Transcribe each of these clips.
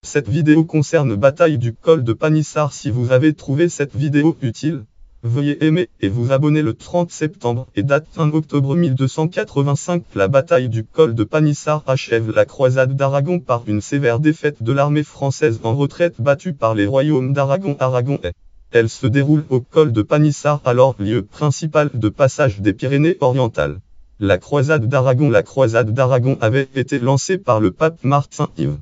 Cette vidéo concerne bataille du col de Panissar. Si vous avez trouvé cette vidéo utile, veuillez aimer et vous abonner. Le 30 septembre et date 1 octobre 1285. La bataille du col de Panissar achève la croisade d'Aragon par une sévère défaite de l'armée française en retraite battue par les royaumes d'Aragon. Elle se déroule au col de Panissar, alors lieu principal de passage des Pyrénées-Orientales. La croisade d'Aragon avait été lancée par le pape Martin Yves.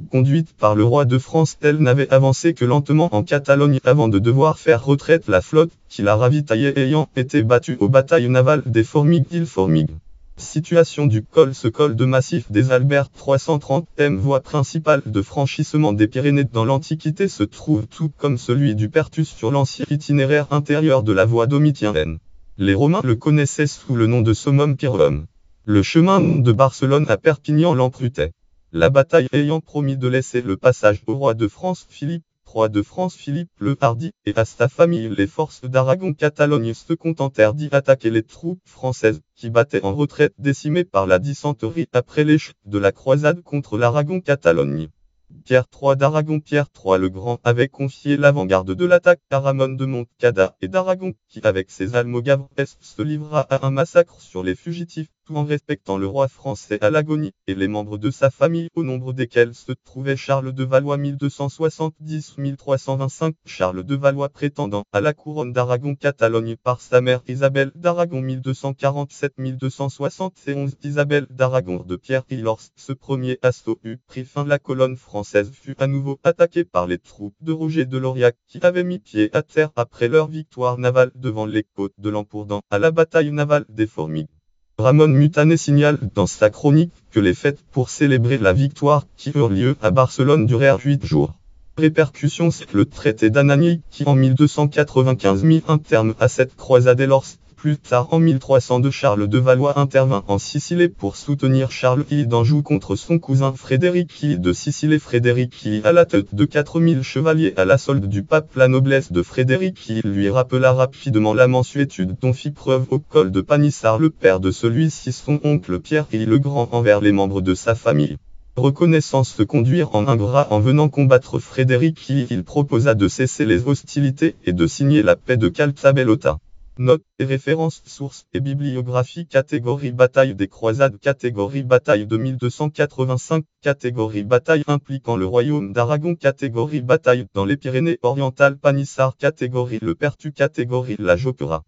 Conduite par le roi de France, elle n'avait avancé que lentement en Catalogne avant de devoir faire retraite la flotte qui la ravitaillait ayant été battue aux batailles navales des Formigues. Situation du col. Ce col de massif des Albères 330 m, voie principale de franchissement des Pyrénées dans l'Antiquité, se trouve tout comme celui du Perthus sur l'ancien itinéraire intérieur de la voie domitienne. Les Romains le connaissaient sous le nom de Summum Pierum. Le chemin de Barcelone à Perpignan l'empruntait. La bataille ayant promis de laisser le passage au roi de France Philippe le Hardi, et à sa famille, les forces d'Aragon-Catalogne se contentèrent d'y attaquer les troupes françaises, qui battaient en retraite décimées par la dysenterie après les chutes de la croisade contre l'Aragon-Catalogne. Pierre III d'Aragon. Pierre III le Grand avait confié l'avant-garde de l'attaque à Ramon de Montcada et d'Aragon, qui avec ses almogaves se livra à un massacre sur les fugitifs, tout en respectant le roi français à l'agonie, et les membres de sa famille, au nombre desquels se trouvait Charles de Valois 1270-1325, Charles de Valois prétendant à la couronne d'Aragon-Catalogne par sa mère Isabelle d'Aragon 1247-1271. Isabelle d'Aragon de Pierre. Et lorsque ce premier assaut eut pris fin, la colonne française fut à nouveau attaquée par les troupes de Roger de Lauriac, qui avaient mis pied à terre après leur victoire navale devant les côtes de l'Empourdan à la bataille navale des Formigues. Ramon Mutané signale dans sa chronique que les fêtes pour célébrer la victoire qui eurent lieu à Barcelone durèrent 8 jours. Répercussion, c'est le traité d'Anagni qui en 1295 mit un terme à cette croisade, et lorsque plus tard en 1302 Charles de Valois intervint en Sicile pour soutenir Charles I d'Anjou contre son cousin Frédéric I de Sicile. Frédéric I, à la tête de 4000 chevaliers à la solde du pape, la noblesse de Frédéric I lui rappela rapidement la mansuétude dont fit preuve au col de Panissar le père de celui-ci, son oncle Pierre I le Grand, envers les membres de sa famille. Reconnaissant se conduire en ingrat en venant combattre Frédéric I, il proposa de cesser les hostilités et de signer la paix de Caltabellota. Notes et références, sources et bibliographie. Catégorie bataille des croisades. Catégorie bataille de 1285. Catégorie bataille impliquant le royaume d'Aragon. Catégorie bataille dans les Pyrénées orientales. Panissar. Catégorie le Perthus. Catégorie la Jopera.